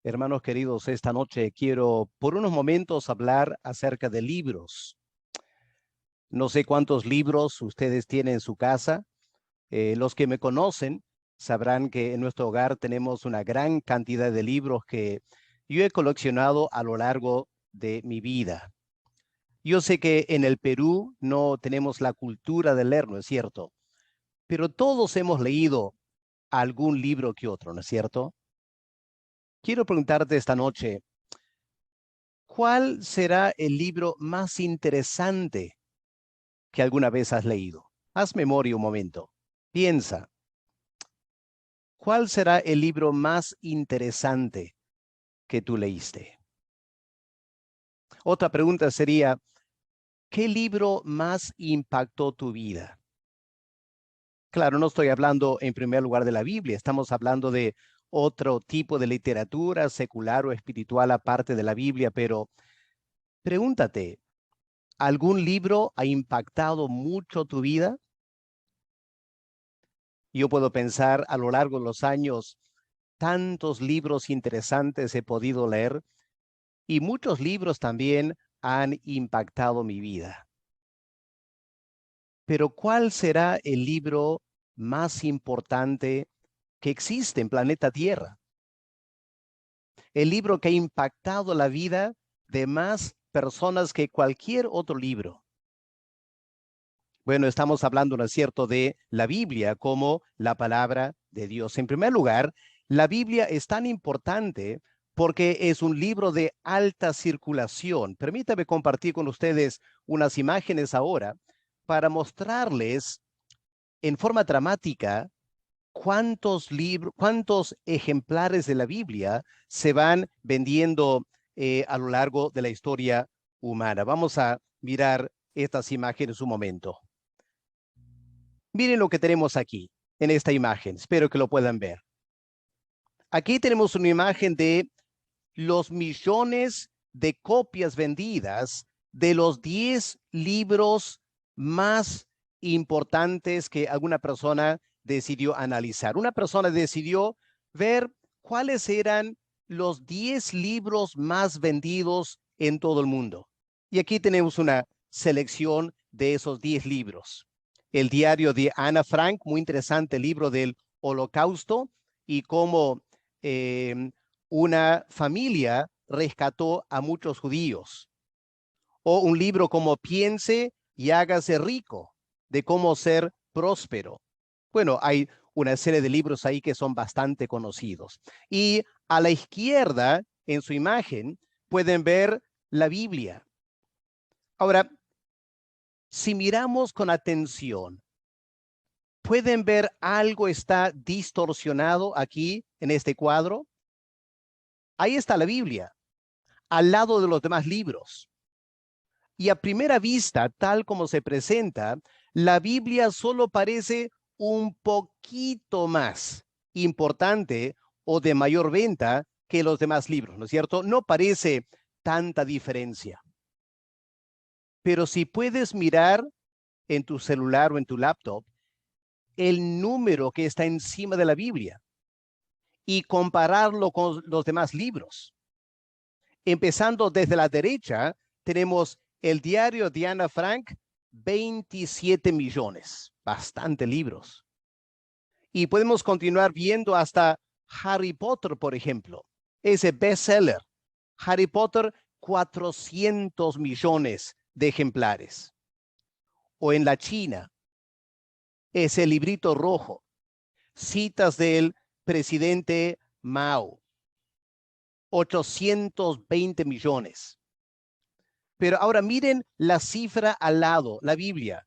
Hermanos queridos, esta noche quiero por unos momentos hablar acerca de libros. No sé cuántos libros ustedes tienen en su casa. Los que me conocen sabrán que en nuestro hogar tenemos una gran cantidad de libros que yo he coleccionado a lo largo de mi vida. Yo sé que en el Perú no tenemos la cultura de leer, ¿no es cierto? Pero todos hemos leído algún libro que otro, ¿no es cierto? Quiero preguntarte esta noche, ¿cuál será el libro más interesante que alguna vez has leído? Haz memoria un momento. Piensa, ¿cuál será el libro más interesante que tú leíste? Otra pregunta sería, ¿qué libro más impactó tu vida? Claro, no estoy hablando en primer lugar de la Biblia, estamos hablando de otro tipo de literatura secular o espiritual aparte de la Biblia, pero pregúntate, ¿algún libro ha impactado mucho tu vida? Yo puedo pensar a lo largo de los años, tantos libros interesantes he podido leer y muchos libros también han impactado mi vida. Pero ¿cuál será el libro más importante que existe en planeta Tierra? El libro que ha impactado la vida de más personas que cualquier otro libro. Bueno, estamos hablando, ¿no es cierto?, de la Biblia como la palabra de Dios. En primer lugar, la Biblia es tan importante porque es un libro de alta circulación. Permítame compartir con ustedes unas imágenes ahora para mostrarles en forma dramática cuántos libros, cuántos ejemplares de la Biblia se van vendiendo a lo largo de la historia humana. Vamos a mirar estas imágenes un momento. Miren lo que tenemos aquí en esta imagen. Espero que lo puedan ver. Aquí tenemos una imagen de los millones de copias vendidas de los 10 libros más importantes que alguna persona decidió analizar. Una persona decidió ver cuáles eran los 10 libros más vendidos en todo el mundo. Y aquí tenemos una selección de esos 10 libros. El diario de Ana Frank, muy interesante libro del Holocausto y cómo una familia rescató a muchos judíos. O un libro como Piense y hágase rico, de cómo ser próspero. Bueno, hay una serie de libros ahí que son bastante conocidos. Y a la izquierda, en su imagen, pueden ver la Biblia. Ahora, si miramos con atención, ¿pueden ver algo está distorsionado aquí en este cuadro? Ahí está la Biblia, al lado de los demás libros. Y a primera vista, tal como se presenta, la Biblia solo parece un poquito más importante o de mayor venta que los demás libros, ¿no es cierto? No parece tanta diferencia. Pero si puedes mirar en tu celular o en tu laptop el número que está encima de la Biblia y compararlo con los demás libros. Empezando desde la derecha, tenemos el diario de Ana Frank, 27 millones, bastante libros. Y podemos continuar viendo hasta Harry Potter, por ejemplo, ese bestseller. Harry Potter, 400 millones de ejemplares. O en la China, ese librito rojo, citas del presidente Mao, 820 millones. Pero ahora miren la cifra al lado, la Biblia.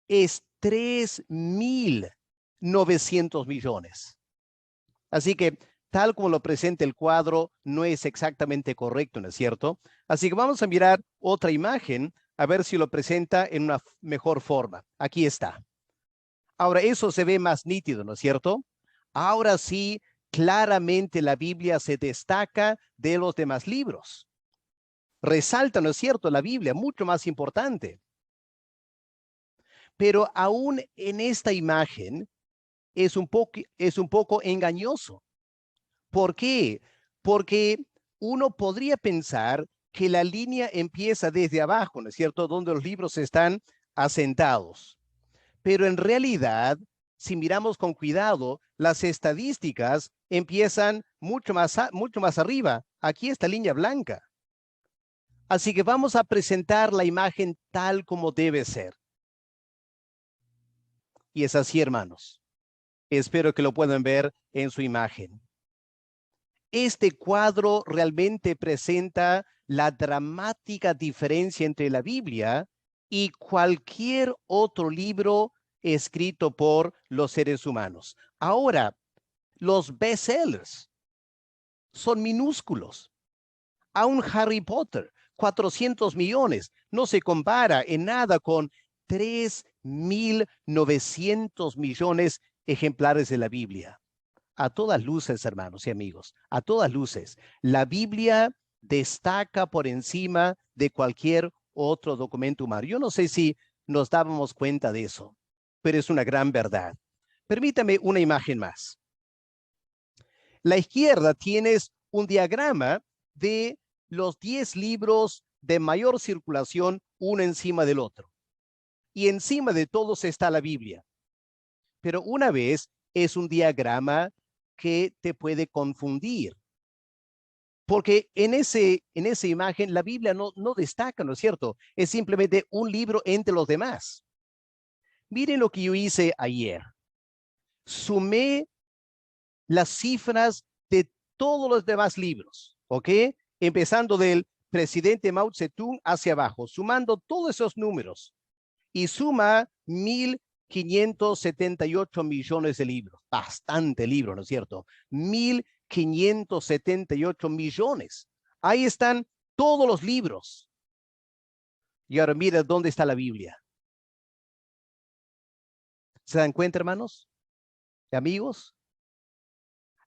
Es 3.900 millones. Así que tal como lo presenta el cuadro, no es exactamente correcto, ¿no es cierto? Así que vamos a mirar otra imagen a ver si lo presenta en una mejor forma. Aquí está. Ahora eso se ve más nítido, ¿no es cierto? Ahora sí, claramente la Biblia se destaca de los demás libros. Resalta, ¿no es cierto?, la Biblia, mucho más importante. Pero aún en esta imagen es un poco engañoso, ¿Por qué? Porque uno podría pensar que la línea empieza desde abajo, ¿no es cierto? Donde los libros están asentados. Pero en realidad, si miramos con cuidado, las estadísticas empiezan mucho más arriba. Aquí está línea blanca. Así que vamos a presentar la imagen tal como debe ser. Y es así, hermanos. Espero que lo puedan ver en su imagen. Este cuadro realmente presenta la dramática diferencia entre la Biblia y cualquier otro libro escrito por los seres humanos. Ahora, los bestsellers son minúsculos. A un Harry Potter, 400 millones, no se compara en nada con 3.900 millones ejemplares de la Biblia. A todas luces, hermanos y amigos, a todas luces, la Biblia destaca por encima de cualquier otro documento humano. Yo no sé si nos dábamos cuenta de eso, pero es una gran verdad. Permítame una imagen más. La izquierda tienes un diagrama de los 10 libros de mayor circulación, uno encima del otro. Y encima de todos está la Biblia. Pero una vez es un diagrama que te puede confundir. Porque en esa imagen la Biblia no destaca, ¿no es cierto? Es simplemente un libro entre los demás. Miren lo que yo hice ayer. Sumé las cifras de todos los demás libros, ¿ok? Empezando del presidente Mao Zedong hacia abajo, sumando todos esos números. Y suma 1.578 millones de libros. Bastante libro, ¿no es cierto? 1.578 millones. Ahí están todos los libros. Y ahora mira dónde está la Biblia. ¿Se dan cuenta, hermanos? Amigos,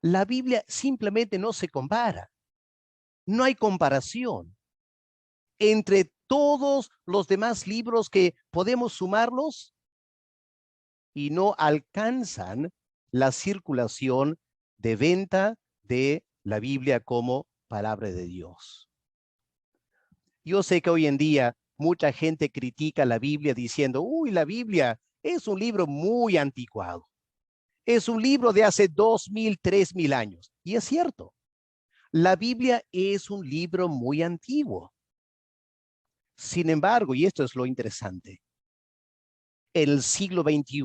la Biblia simplemente no se compara. No hay comparación entre todos los demás libros que podemos sumarlos y no alcanzan la circulación de venta de la Biblia como palabra de Dios. Yo sé que hoy en día mucha gente critica la Biblia diciendo, uy, la Biblia es un libro muy anticuado. Es un libro de hace 2.000, 3.000 años. Y es cierto, la Biblia es un libro muy antiguo. Sin embargo, y esto es lo interesante, en el siglo XXI,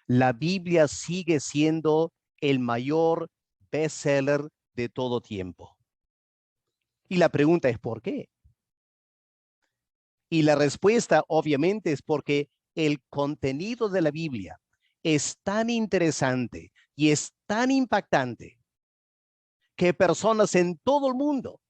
la Biblia sigue siendo el mayor bestseller de todo tiempo. Y la pregunta es ¿por qué? Y la respuesta obviamente es porque el contenido de la Biblia es tan interesante y es tan impactante que personas en todo el mundo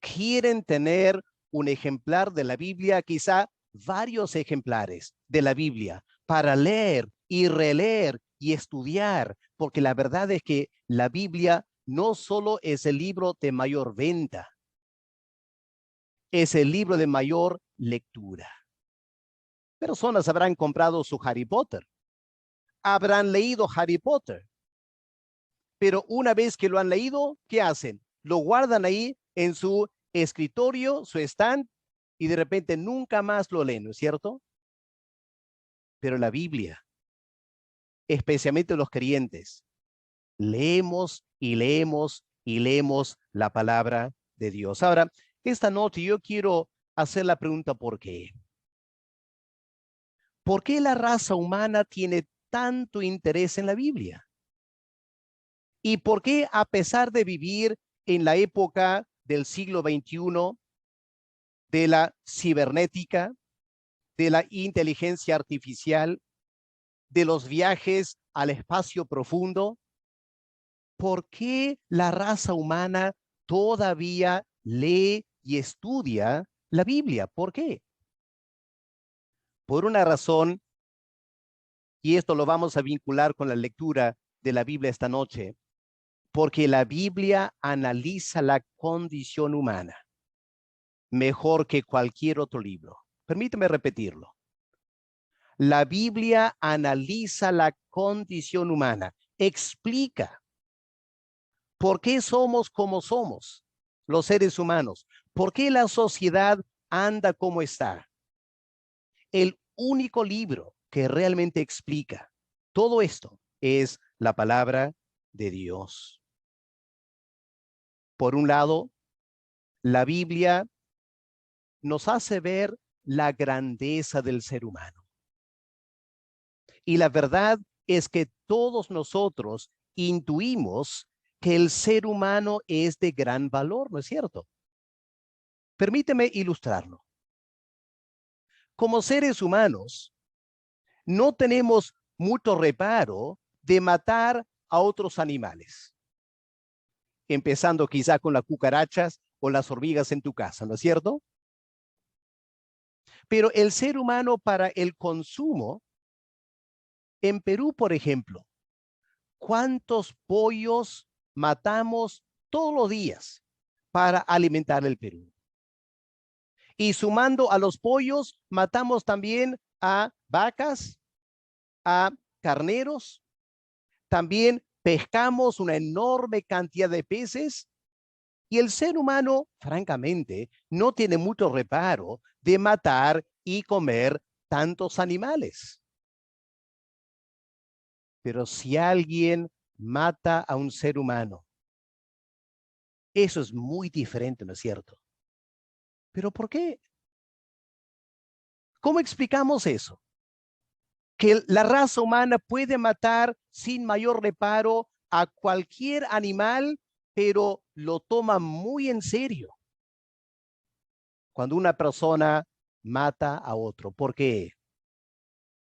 quieren tener un ejemplar de la Biblia, quizá varios ejemplares de la Biblia para leer y releer y estudiar, porque la verdad es que la Biblia no solo es el libro de mayor venta, es el libro de mayor lectura. Personas habrán comprado su Harry Potter, habrán leído Harry Potter, pero una vez que lo han leído, ¿qué hacen? Lo guardan ahí en su escritorio, su stand, y de repente nunca más lo leen, ¿no es cierto? Pero la Biblia, especialmente los creyentes, leemos y leemos y leemos la palabra de Dios. Ahora, esta noche yo quiero hacer la pregunta ¿por qué? ¿Por qué la raza humana tiene tanto interés en la Biblia? ¿Y por qué a pesar de vivir en la época del siglo XXI, de la cibernética, de la inteligencia artificial, de los viajes al espacio profundo, ¿por qué la raza humana todavía lee y estudia la Biblia? ¿Por qué? Por una razón, y esto lo vamos a vincular con la lectura de la Biblia esta noche, porque la Biblia analiza la condición humana mejor que cualquier otro libro. Permíteme repetirlo. La Biblia analiza la condición humana, explica ¿Por qué somos como somos los seres humanos? ¿Por qué la sociedad anda como está? El único libro que realmente explica todo esto es la palabra de Dios. Por un lado, la Biblia nos hace ver la grandeza del ser humano. Y la verdad es que todos nosotros intuimos que el ser humano es de gran valor, ¿no es cierto? Permíteme ilustrarlo. Como seres humanos, no tenemos mucho reparo de matar a otros animales, empezando quizá con las cucarachas o las hormigas en tu casa, ¿no es cierto? Pero el ser humano para el consumo, en Perú, por ejemplo, ¿cuántos pollos matamos todos los días para alimentar el Perú? Y sumando a los pollos, matamos también a vacas, a carneros, también pescamos una enorme cantidad de peces y el ser humano, francamente, no tiene mucho reparo de matar y comer tantos animales. Pero si alguien mata a un ser humano, eso es muy diferente, ¿no es cierto? ¿Pero por qué? ¿Cómo explicamos eso? Que la raza humana puede matar sin mayor reparo a cualquier animal, pero lo toma muy en serio cuando una persona mata a otro. ¿Por qué?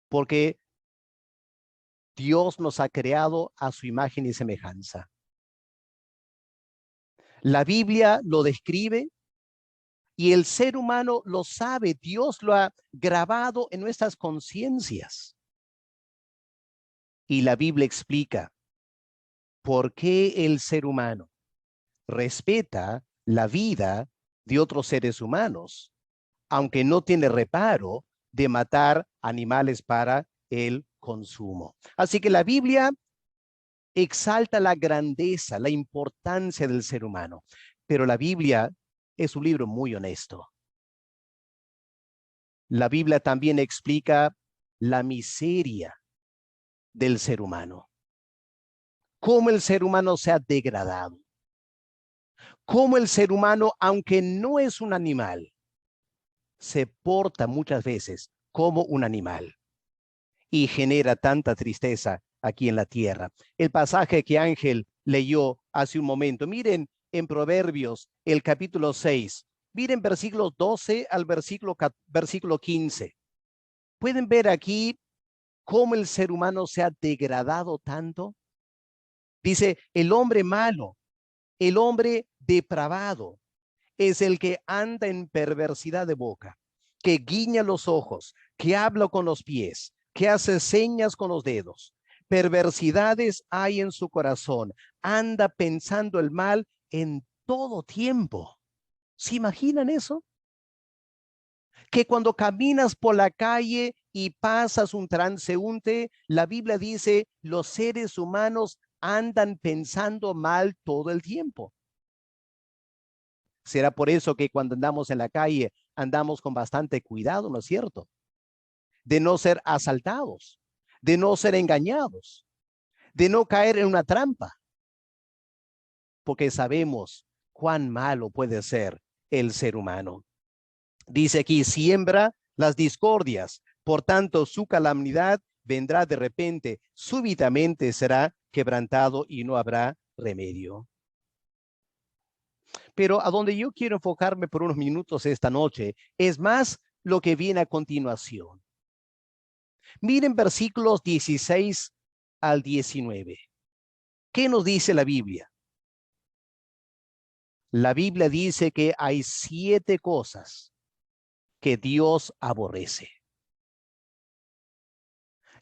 Porque Dios nos ha creado a su imagen y semejanza. La Biblia lo describe y el ser humano lo sabe. Dios lo ha grabado en nuestras conciencias. Y la Biblia explica por qué el ser humano respeta la vida de otros seres humanos, aunque no tiene reparo de matar animales para el consumo. Así que la Biblia exalta la grandeza, la importancia del ser humano, pero la Biblia es un libro muy honesto. La Biblia también explica la miseria del ser humano, cómo el ser humano se ha degradado, cómo el ser humano, aunque no es un animal, se porta muchas veces como un animal y genera tanta tristeza aquí en la tierra. El pasaje que Ángel leyó hace un momento, miren en Proverbios, el capítulo 6, miren versículos 12 al versículo 15. ¿Pueden ver aquí cómo el ser humano se ha degradado tanto? Dice, el hombre malo, el hombre depravado, es el que anda en perversidad de boca, que guiña los ojos, que habla con los pies, que hace señas con los dedos. Perversidades hay en su corazón, anda pensando el mal en todo tiempo. ¿Se imaginan eso? Que cuando caminas por la calle y pasas un transeúnte, la Biblia dice, los seres humanos andan pensando mal todo el tiempo. Será por eso que cuando andamos en la calle andamos con bastante cuidado, ¿no es cierto? De no ser asaltados, de no ser engañados, de no caer en una trampa, porque sabemos cuán malo puede ser el ser humano. Dice aquí, siembra las discordias, por tanto su calamidad vendrá de repente, súbitamente será quebrantado y no habrá remedio. Pero a donde yo quiero enfocarme por unos minutos esta noche es más lo que viene a continuación. Miren versículos 16 al 19. ¿Qué nos dice la Biblia? La Biblia dice que hay 7 cosas que Dios aborrece.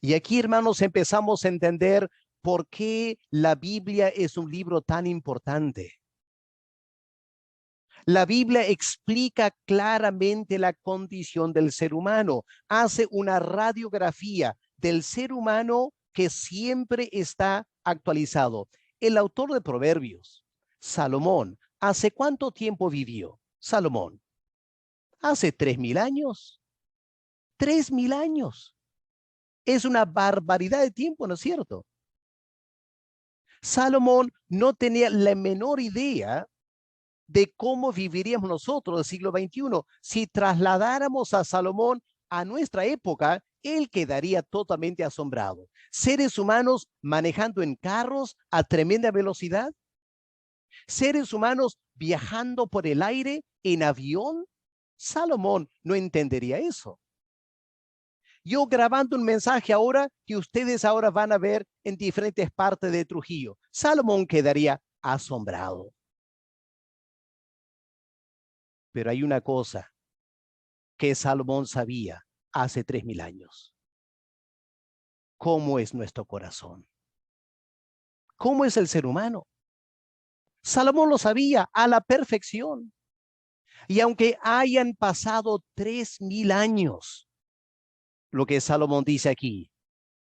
Y aquí, hermanos, empezamos a entender por qué la Biblia es un libro tan importante. La Biblia explica claramente la condición del ser humano, hace una radiografía del ser humano que siempre está actualizado. El autor de Proverbios, Salomón, ¿hace cuánto tiempo vivió? Salomón, hace 3000 años. 3000 años. Es una barbaridad de tiempo, ¿no es cierto? Salomón no tenía la menor idea de cómo viviríamos nosotros del siglo XXI. Si trasladáramos a Salomón a nuestra época, él quedaría totalmente asombrado. Seres humanos manejando en carros a tremenda velocidad. Seres humanos viajando por el aire en avión. Salomón no entendería eso. Yo grabando un mensaje ahora que ustedes ahora van a ver en diferentes partes de Trujillo. Salomón quedaría asombrado. Pero hay una cosa que Salomón sabía hace 3000 años. ¿Cómo es nuestro corazón? ¿Cómo es el ser humano? Salomón lo sabía a la perfección. Y aunque hayan pasado 3000 años, lo que Salomón dice aquí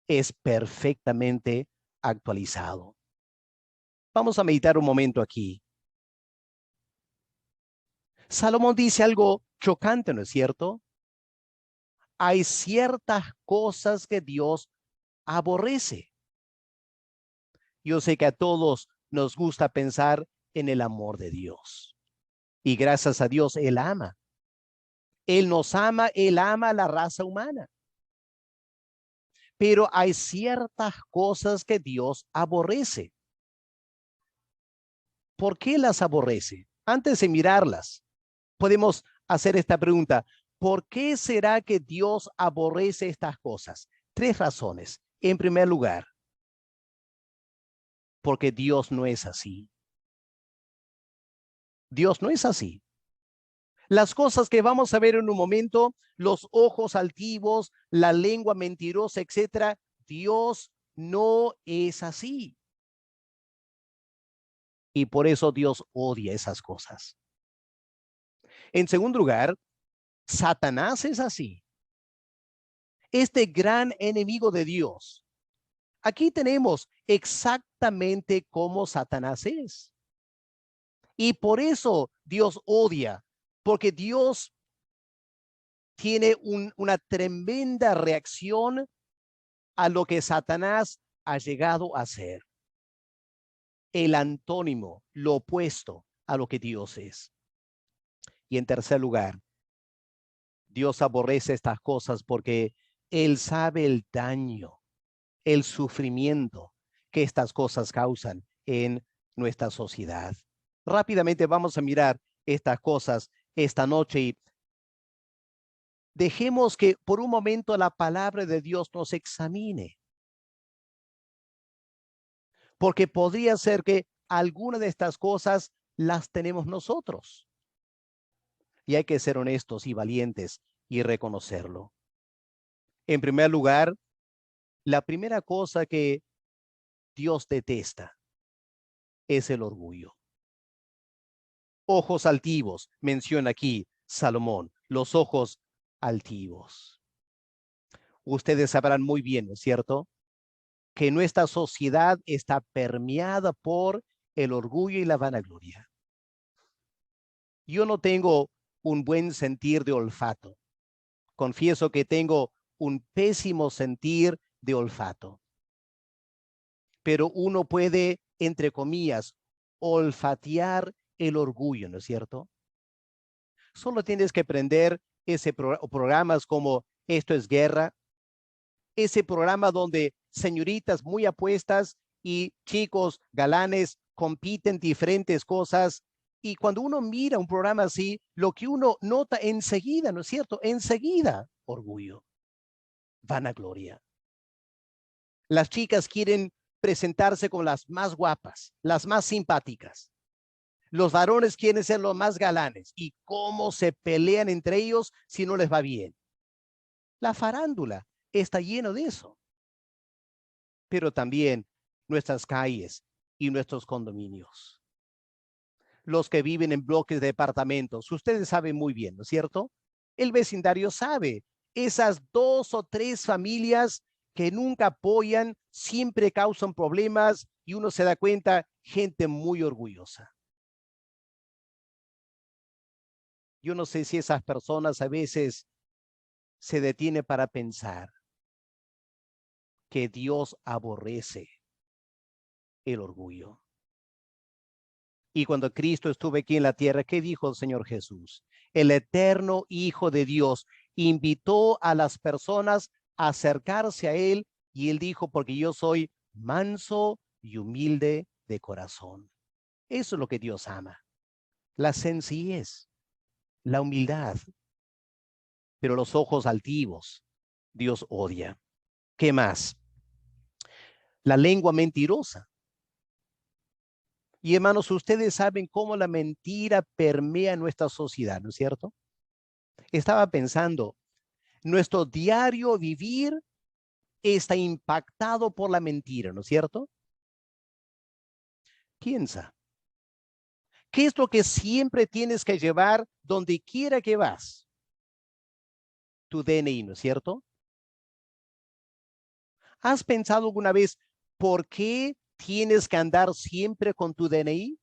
es perfectamente actualizado. Vamos a meditar un momento aquí. Salomón dice algo chocante, ¿no es cierto? Hay ciertas cosas que Dios aborrece. Yo sé que a todos nos gusta pensar en el amor de Dios. Y gracias a Dios, Él ama. Él nos ama, Él ama a la raza humana. Pero hay ciertas cosas que Dios aborrece. ¿Por qué las aborrece? Antes de mirarlas, podemos hacer esta pregunta. ¿Por qué será que Dios aborrece estas cosas? 3 razones. En primer lugar, porque Dios no es así. Dios no es así. Las cosas que vamos a ver en un momento, los ojos altivos, la lengua mentirosa, etcétera, Dios no es así. Y por eso Dios odia esas cosas. En segundo lugar, Satanás es así. Este gran enemigo de Dios. Aquí tenemos exactamente cómo Satanás es. Y por eso Dios odia, porque Dios tiene una tremenda reacción a lo que Satanás ha llegado a ser. El antónimo, lo opuesto a lo que Dios es. Y en tercer lugar, Dios aborrece estas cosas porque Él sabe el daño, el sufrimiento que estas cosas causan en nuestra sociedad. Rápidamente vamos a mirar estas cosas esta noche y dejemos que por un momento la palabra de Dios nos examine. Porque podría ser que alguna de estas cosas las tenemos nosotros. Y hay que ser honestos y valientes y reconocerlo. En primer lugar, la primera cosa que Dios detesta es el orgullo. Ojos altivos, menciona aquí Salomón, los ojos altivos. Ustedes sabrán muy bien, ¿no es cierto?, que nuestra sociedad está permeada por el orgullo y la vanagloria. Yo no tengo un buen sentir de olfato. Confieso que tengo un pésimo sentir de olfato. Pero uno puede, entre comillas, olfatear el orgullo, ¿no es cierto? Solo tienes que prender programas como Esto es Guerra, ese programa donde señoritas muy apuestas y chicos galanes compiten diferentes cosas. Y cuando uno mira un programa así, lo que uno nota enseguida, ¿no es cierto? Enseguida, orgullo, vanagloria. Las chicas quieren presentarse como las más guapas, las más simpáticas. Los varones quieren ser los más galanes. ¿Y cómo se pelean entre ellos si no les va bien? La farándula está lleno de eso. Pero también nuestras calles y nuestros condominios. Los que viven en bloques de departamentos, ustedes saben muy bien, ¿no es cierto? El vecindario sabe, esas 2 o 3 familias que nunca apoyan, siempre causan problemas y uno se da cuenta, gente muy orgullosa. Yo no sé si esas personas a veces se detienen para pensar que Dios aborrece el orgullo. Y cuando Cristo estuvo aquí en la tierra, ¿qué dijo el Señor Jesús? El eterno Hijo de Dios invitó a las personas a acercarse a Él y Él dijo, porque yo soy manso y humilde de corazón. Eso es lo que Dios ama, la sencillez, la humildad, pero los ojos altivos, Dios odia. ¿Qué más? La lengua mentirosa. Y hermanos, ustedes saben cómo la mentira permea nuestra sociedad, ¿no es cierto? Estaba pensando, nuestro diario vivir está impactado por la mentira, ¿no es cierto? Piensa, ¿qué es lo que siempre tienes que llevar donde quiera que vas? Tu DNI, ¿no es cierto? ¿Has pensado alguna vez por qué tienes que andar siempre con tu DNI?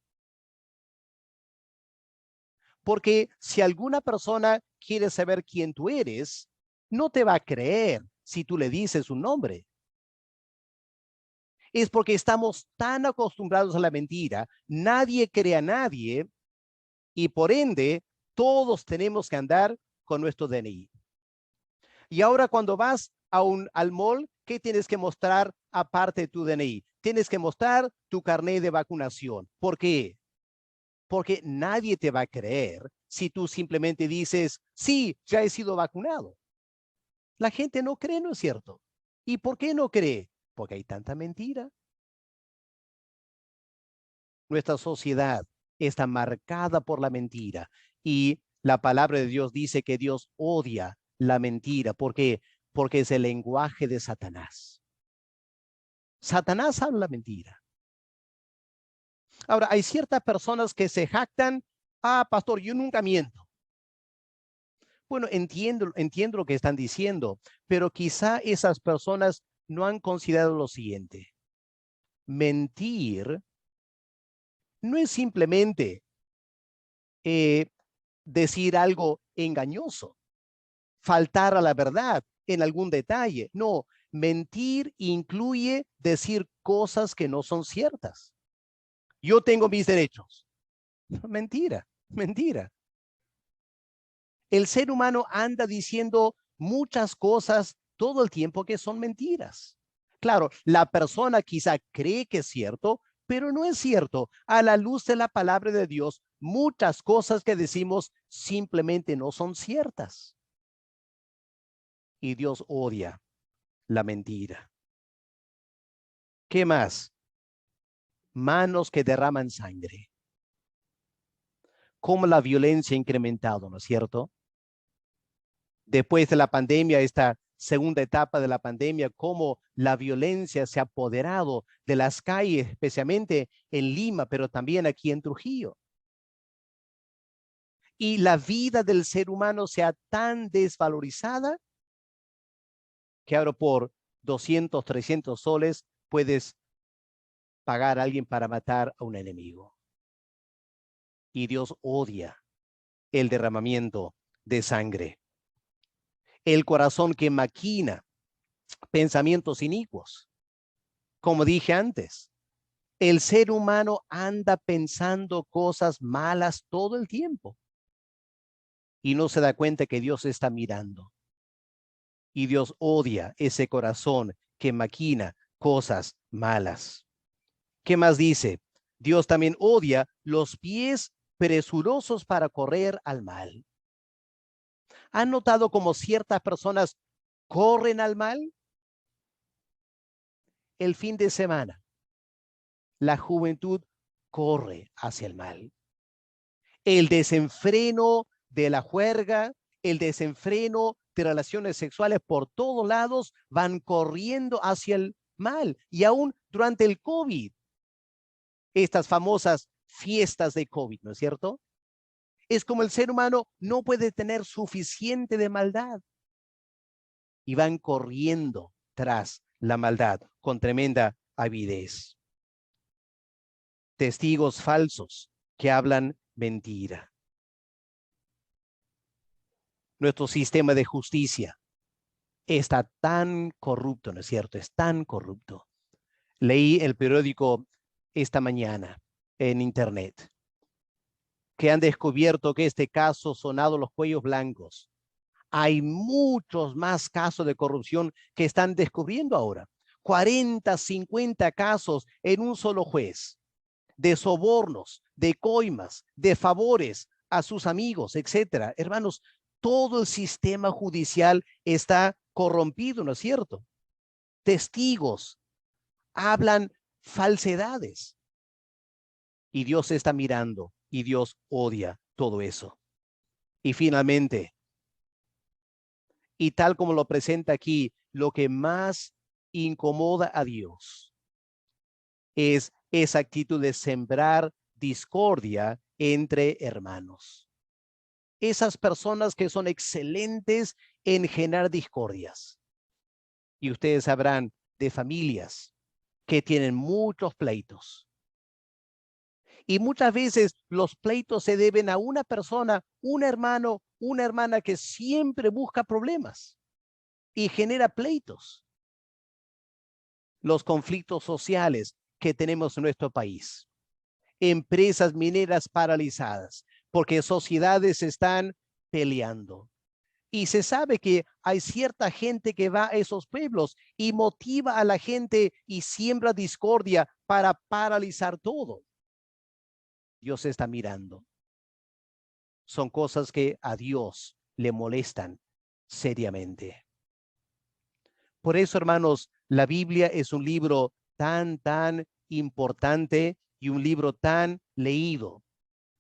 Porque si alguna persona quiere saber quién tú eres, no te va a creer si tú le dices un nombre. Es porque estamos tan acostumbrados a la mentira, nadie cree a nadie y por ende todos tenemos que andar con nuestro DNI. Y ahora cuando vas al mall, ¿qué tienes que mostrar aparte de tu DNI? Tienes que mostrar tu carnet de vacunación. ¿Por qué? Porque nadie te va a creer si tú simplemente dices, sí, ya he sido vacunado. La gente no cree, ¿no es cierto? ¿Y por qué no cree? Porque hay tanta mentira. Nuestra sociedad está marcada por la mentira y la palabra de Dios dice que Dios odia la mentira. ¿Por qué? Porque es el lenguaje de Satanás. Satanás habla la mentira. Ahora, hay ciertas personas que se jactan, pastor, yo nunca miento. Bueno, entiendo lo que están diciendo, pero quizá esas personas no han considerado lo siguiente. Mentir no es simplemente decir algo engañoso, faltar a la verdad en algún detalle. No, mentir incluye decir cosas que no son ciertas. Yo tengo mis derechos. Mentira, mentira. El ser humano anda diciendo muchas cosas todo el tiempo que son mentiras. Claro, la persona quizá cree que es cierto, pero no es cierto. A la luz de la palabra de Dios, muchas cosas que decimos simplemente no son ciertas. Y Dios odia la mentira. ¿Qué más? Manos que derraman sangre. Cómo la violencia ha incrementado, ¿no es cierto? Después de la pandemia, esta segunda etapa de la pandemia, cómo la violencia se ha apoderado de las calles, especialmente en Lima, pero también aquí en Trujillo. Y la vida del ser humano se ha tan desvalorizada que ahora por 200, 300 soles puedes pagar a alguien para matar a un enemigo. Y Dios odia el derramamiento de sangre. El corazón que maquina pensamientos inicuos. Como dije antes, el ser humano anda pensando cosas malas todo el tiempo y no se da cuenta que Dios está mirando. Y Dios odia ese corazón que maquina cosas malas. ¿Qué más dice? Dios también odia los pies presurosos para correr al mal. ¿Han notado cómo ciertas personas corren al mal? El fin de semana, la juventud corre hacia el mal. El desenfreno de la juerga, el desenfreno de relaciones sexuales por todos lados van corriendo hacia el mal. Y aún durante el COVID, estas famosas fiestas de COVID, ¿no es cierto? Es como el ser humano no puede tener suficiente de maldad y van corriendo tras la maldad con tremenda avidez. Testigos falsos que hablan mentira. Nuestro sistema de justicia está tan corrupto, ¿no es cierto? Es tan corrupto. Leí el periódico esta mañana en internet que han descubierto que este caso sonado los cuellos blancos. Hay muchos más casos de corrupción que están descubriendo ahora. 40, 50 casos en un solo juez, de sobornos, de coimas, de favores a sus amigos, etcétera. Hermanos, todo el sistema judicial está corrompido, ¿no es cierto? Testigos hablan falsedades y Dios está mirando y Dios odia todo eso. Y finalmente, y tal como lo presenta aquí, lo que más incomoda a Dios es esa actitud de sembrar discordia entre hermanos. Esas personas que son excelentes en generar discordias. Y ustedes sabrán de familias que tienen muchos pleitos. Y muchas veces los pleitos se deben a una persona, un hermano, una hermana que siempre busca problemas y genera pleitos. Los conflictos sociales que tenemos en nuestro país. Empresas mineras paralizadas porque sociedades están peleando. Y se sabe que hay cierta gente que va a esos pueblos y motiva a la gente y siembra discordia para paralizar todo. Dios está mirando. Son cosas que a Dios le molestan seriamente. Por eso, hermanos, la Biblia es un libro tan importante y un libro tan leído,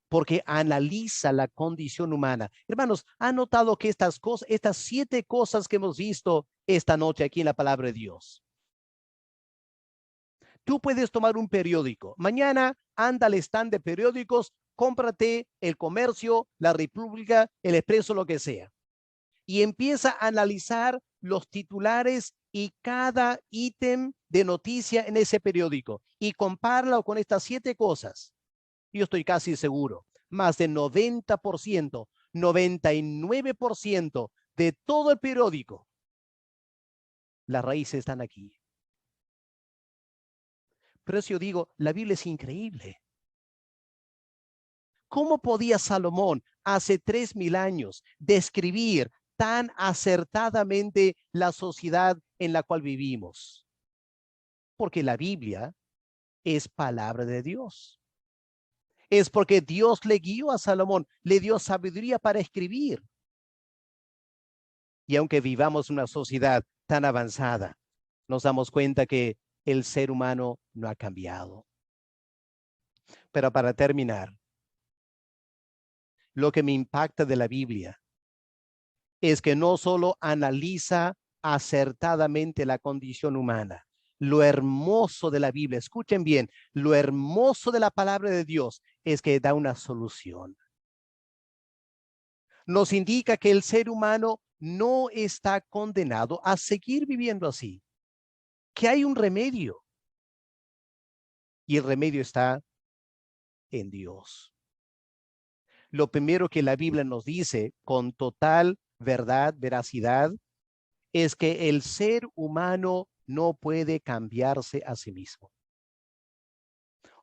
porque analiza la condición humana. Hermanos, ¿han notado que estas cosas, estas 7 cosas que hemos visto esta noche aquí en la palabra de Dios? Tú puedes tomar un periódico. Mañana anda al stand de periódicos, cómprate El Comercio, La República, El Expreso, lo que sea. Y empieza a analizar los titulares y cada ítem de noticia en ese periódico y compáralo con estas 7 cosas. Yo estoy casi seguro, más del 90%, 99% de todo el periódico, las raíces están aquí. Pero eso yo digo, la Biblia es increíble. ¿Cómo podía Salomón hace 3000 años describir tan acertadamente la sociedad en la cual vivimos? Porque la Biblia es palabra de Dios. Es porque Dios le guió a Salomón, le dio sabiduría para escribir. Y aunque vivamos una sociedad tan avanzada, nos damos cuenta que el ser humano no ha cambiado. Pero para terminar, lo que me impacta de la Biblia es que no solo analiza acertadamente la condición humana, lo hermoso de la Biblia, escuchen bien, lo hermoso de la palabra de Dios es que da una solución. Nos indica que el ser humano no está condenado a seguir viviendo así, que hay un remedio y el remedio está en Dios. Lo primero que la Biblia nos dice con total verdad, veracidad, es que el ser humano no puede cambiarse a sí mismo.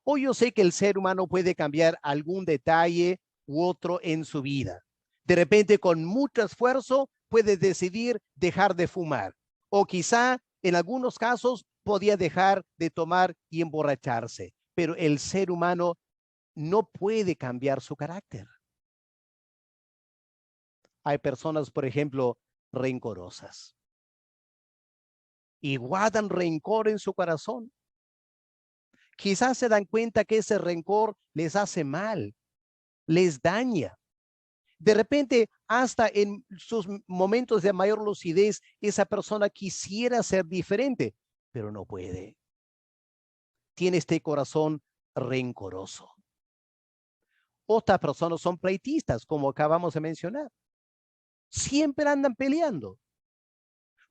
Hoy yo sé que el ser humano puede cambiar algún detalle u otro en su vida. De repente, con mucho esfuerzo, puede decidir dejar de fumar. O quizá, en algunos casos, podía dejar de tomar y emborracharse. Pero el ser humano no puede cambiar su carácter. Hay personas, por ejemplo, rencorosas y guardan rencor en su corazón. Quizás se dan cuenta que ese rencor les hace mal, les daña. De repente, hasta en sus momentos de mayor lucidez, esa persona quisiera ser diferente, pero no puede. Tiene este corazón rencoroso. Otras personas son pleitistas, como acabamos de mencionar. Siempre andan peleando.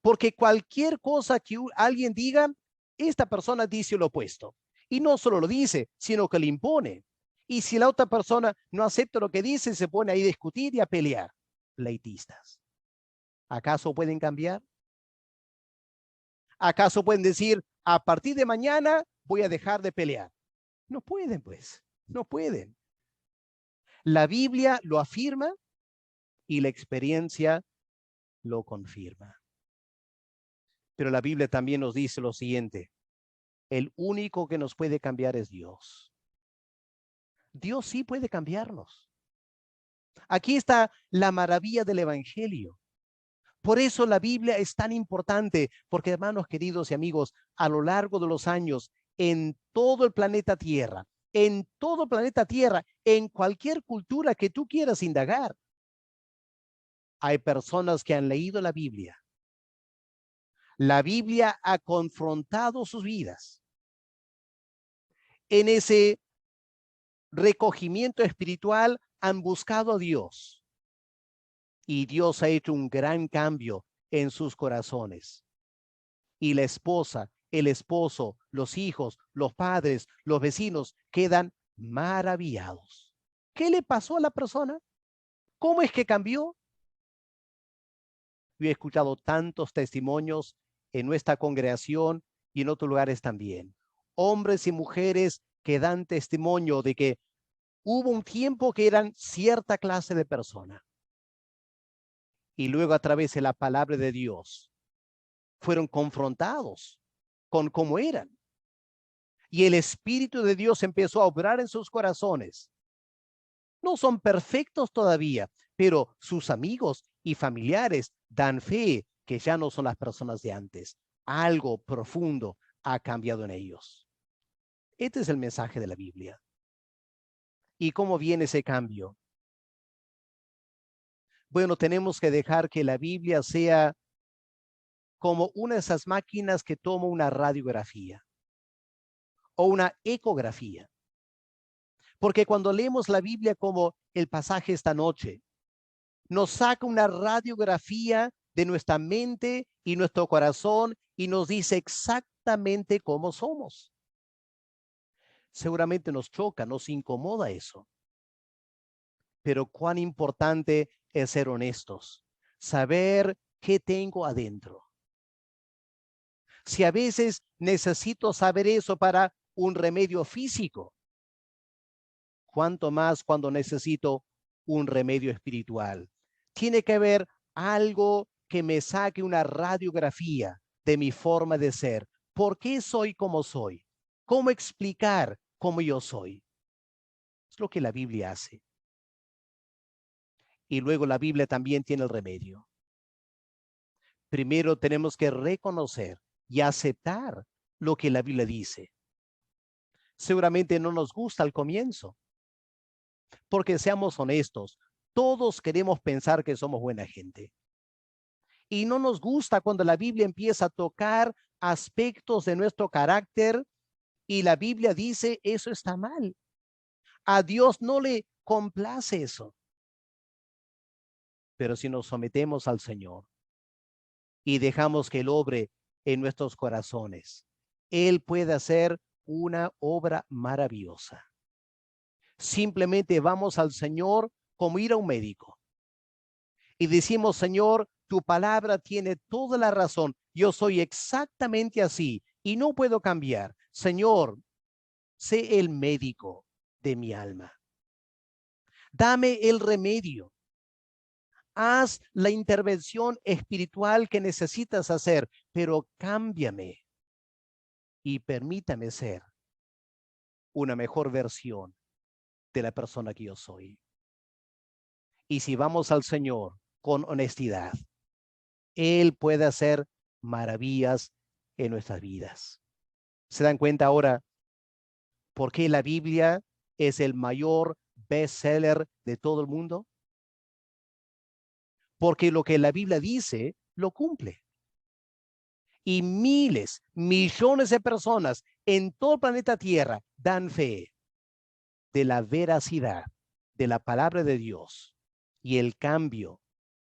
Porque cualquier cosa que alguien diga, esta persona dice lo opuesto. Y no solo lo dice, sino que le impone. Y si la otra persona no acepta lo que dice, se pone ahí a discutir y a pelear. Pleitistas. ¿Acaso pueden cambiar? ¿Acaso pueden decir, a partir de mañana voy a dejar de pelear? No pueden, pues. No pueden. La Biblia lo afirma y la experiencia lo confirma. Pero la Biblia también nos dice lo siguiente: el único que nos puede cambiar es Dios. Dios sí puede cambiarnos. Aquí está la maravilla del Evangelio. Por eso la Biblia es tan importante, porque hermanos queridos y amigos, a lo largo de los años, en todo el planeta Tierra, en cualquier cultura que tú quieras indagar, hay personas que han leído la Biblia. La Biblia ha confrontado sus vidas. En ese recogimiento espiritual han buscado a Dios. Y Dios ha hecho un gran cambio en sus corazones. Y la esposa, el esposo, los hijos, los padres, los vecinos quedan maravillados. ¿Qué le pasó a la persona? ¿Cómo es que cambió? Yo he escuchado tantos testimonios en nuestra congregación y en otros lugares también. Hombres y mujeres que dan testimonio de que hubo un tiempo que eran cierta clase de persona. Y luego a través de la palabra de Dios fueron confrontados con cómo eran. Y el Espíritu de Dios empezó a obrar en sus corazones. No son perfectos todavía, pero sus amigos y familiares dan fe que ya no son las personas de antes. Algo profundo ha cambiado en ellos. Este es el mensaje de la Biblia. ¿Y cómo viene ese cambio? Bueno, tenemos que dejar que la Biblia sea como una de esas máquinas que toma una radiografía o una ecografía. Porque cuando leemos la Biblia como el pasaje esta noche, nos saca una radiografía de nuestra mente y nuestro corazón y nos dice exactamente cómo somos. Seguramente nos choca, nos incomoda eso. Pero cuán importante es ser honestos, saber qué tengo adentro. Si a veces necesito saber eso para un remedio físico, cuánto más cuando necesito un remedio espiritual. Tiene que haber algo que me saque una radiografía de mi forma de ser. ¿Por qué soy como soy? ¿Cómo explicar cómo yo soy? Es lo que la Biblia hace. Y luego la Biblia también tiene el remedio. Primero tenemos que reconocer y aceptar lo que la Biblia dice. Seguramente no nos gusta al comienzo, porque seamos honestos, todos queremos pensar que somos buena gente. Y no nos gusta cuando la Biblia empieza a tocar aspectos de nuestro carácter y la Biblia dice eso está mal. A Dios no le complace eso. Pero si nos sometemos al Señor y dejamos que Él obre en nuestros corazones, Él puede hacer una obra maravillosa. Simplemente vamos al Señor como ir a un médico y decimos: Señor, tu palabra tiene toda la razón. Yo soy exactamente así y no puedo cambiar. Señor, sé el médico de mi alma. Dame el remedio. Haz la intervención espiritual que necesitas hacer, pero cámbiame y permítame ser una mejor versión de la persona que yo soy. Y si vamos al Señor con honestidad, Él puede hacer maravillas en nuestras vidas. ¿Se dan cuenta ahora por qué la Biblia es el mayor bestseller de todo el mundo? Porque lo que la Biblia dice, lo cumple. Y miles, millones de personas en todo el planeta Tierra dan fe de la veracidad de la palabra de Dios y el cambio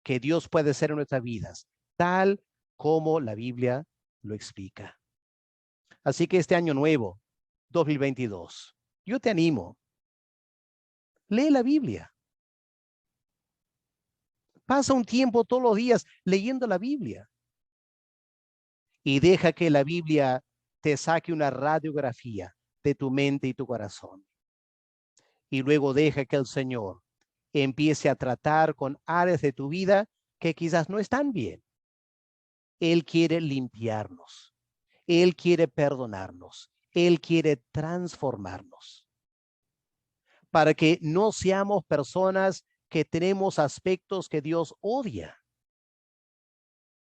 que Dios puede hacer en nuestras vidas, tal como la Biblia lo explica. Así que este año nuevo, 2022, yo te animo. Lee la Biblia. Pasa un tiempo todos los días leyendo la Biblia. Y deja que la Biblia te saque una radiografía de tu mente y tu corazón. Y luego deja que el Señor empiece a tratar con áreas de tu vida que quizás no están bien. Él quiere limpiarnos. Él quiere perdonarnos. Él quiere transformarnos. Para que no seamos personas que tenemos aspectos que Dios odia,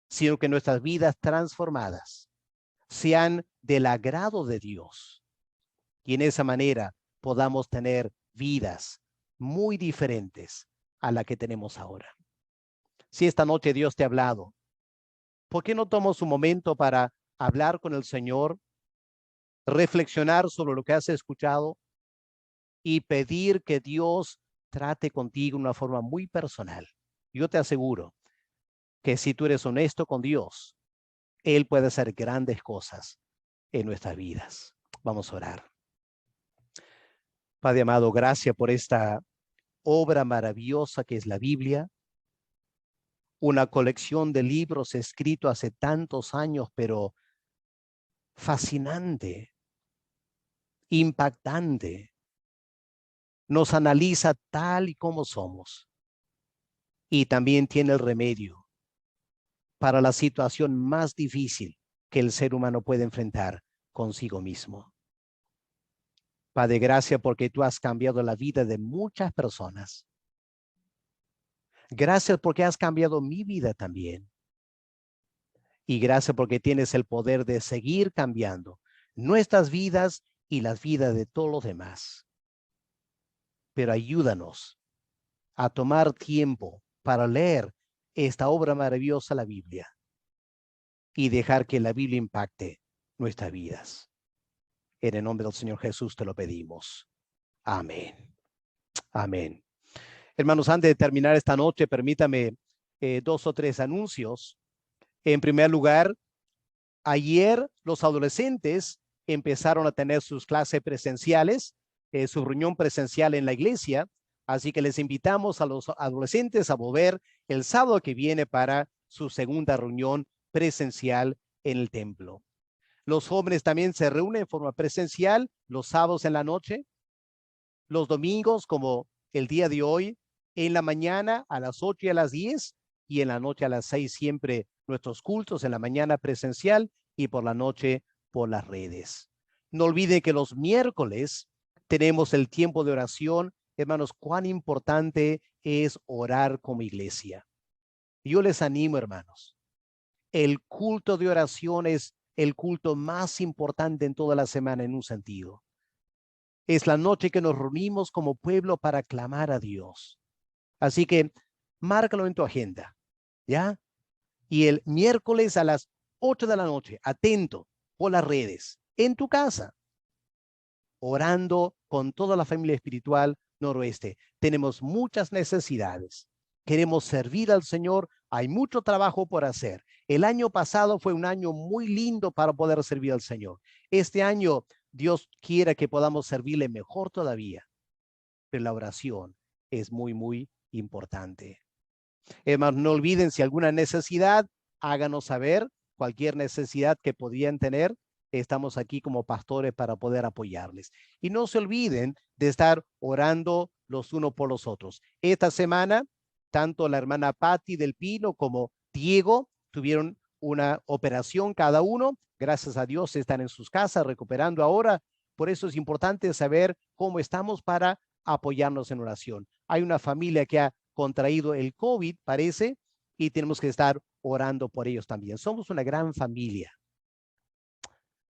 sino que nuestras vidas transformadas sean del agrado de Dios. Y en esa manera podamos tener vidas muy diferentes a la que tenemos ahora. Si esta noche Dios te ha hablado, ¿por qué no tomas un momento para hablar con el Señor, reflexionar sobre lo que has escuchado y pedir que Dios trate contigo de una forma muy personal? Yo te aseguro que si tú eres honesto con Dios, Él puede hacer grandes cosas en nuestras vidas. Vamos a orar. Padre amado, gracias por esta obra maravillosa que es la Biblia, una colección de libros escritos hace tantos años, pero fascinante, impactante. Nos analiza tal y como somos y también tiene el remedio para la situación más difícil que el ser humano puede enfrentar consigo mismo. Padre, gracias porque tú has cambiado la vida de muchas personas. Gracias porque has cambiado mi vida también. Y gracias porque tienes el poder de seguir cambiando nuestras vidas y las vidas de todos los demás. Pero ayúdanos a tomar tiempo para leer esta obra maravillosa, la Biblia, y dejar que la Biblia impacte nuestras vidas. En el nombre del Señor Jesús te lo pedimos. Amén. Amén. Hermanos, antes de terminar esta noche, permítame 2 o 3 anuncios. En primer lugar, ayer los adolescentes empezaron a tener sus clases presenciales, su reunión presencial en la iglesia, así que les invitamos a los adolescentes a volver el sábado que viene para su segunda reunión presencial en el templo. Los jóvenes también se reúnen en forma presencial los sábados en la noche, los domingos como el día de hoy, en la mañana a las 8 y a las 10 y en la noche a las 6 siempre nuestros cultos, en la mañana presencial y por la noche por las redes. No olviden que los miércoles tenemos el tiempo de oración. Hermanos, cuán importante es orar como iglesia. Yo les animo, hermanos. El culto de oración es el culto más importante en toda la semana en un sentido. Es la noche que nos reunimos como pueblo para clamar a Dios. Así que márcalo en tu agenda, ¿ya? Y el miércoles a las 8 de la noche, atento por las redes, en tu casa, orando con toda la familia espiritual noroeste. Tenemos muchas necesidades. Queremos servir al Señor. Hay mucho trabajo por hacer. El año pasado fue un año muy lindo para poder servir al Señor. Este año Dios quiere que podamos servirle mejor todavía. Pero la oración es muy, muy importante. Hermanos, no olviden, si alguna necesidad, háganos saber cualquier necesidad que podrían tener. Estamos aquí como pastores para poder apoyarles. Y no se olviden de estar orando los unos por los otros. Esta semana, tanto la hermana Patti del Pino como Diego tuvieron una operación cada uno. Gracias a Dios están en sus casas recuperando ahora. Por eso es importante saber cómo estamos para apoyarnos en oración. Hay una familia que ha contraído el COVID, parece, y tenemos que estar orando por ellos también. Somos una gran familia.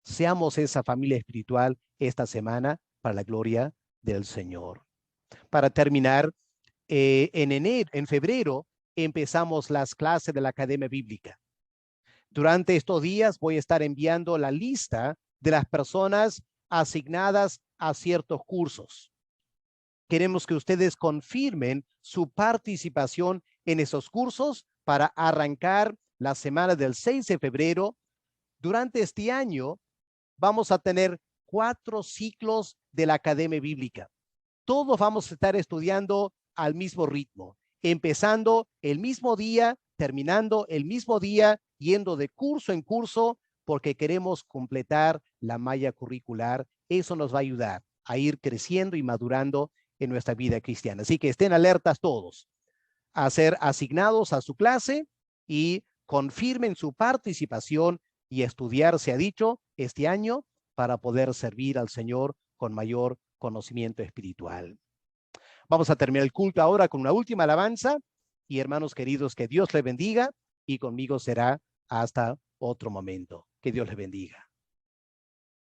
Seamos esa familia espiritual esta semana para la gloria del Señor. Para terminar, en febrero empezamos las clases de la Academia Bíblica. Durante estos días voy a estar enviando la lista de las personas asignadas a ciertos cursos. Queremos que ustedes confirmen su participación en esos cursos para arrancar la semana del 6 de febrero, durante este año vamos a tener 4 ciclos de la Academia Bíblica. Todos vamos a estar estudiando al mismo ritmo, empezando el mismo día, terminando el mismo día, yendo de curso en curso, porque queremos completar la malla curricular. Eso nos va a ayudar a ir creciendo y madurando en nuestra vida cristiana. Así que estén alertas todos a ser asignados a su clase y confirmen su participación y estudiar, se ha dicho, este año para poder servir al Señor con mayor conocimiento espiritual. Vamos a terminar el culto ahora con una última alabanza y hermanos queridos, que Dios les bendiga y conmigo será hasta otro momento. Que Dios les bendiga.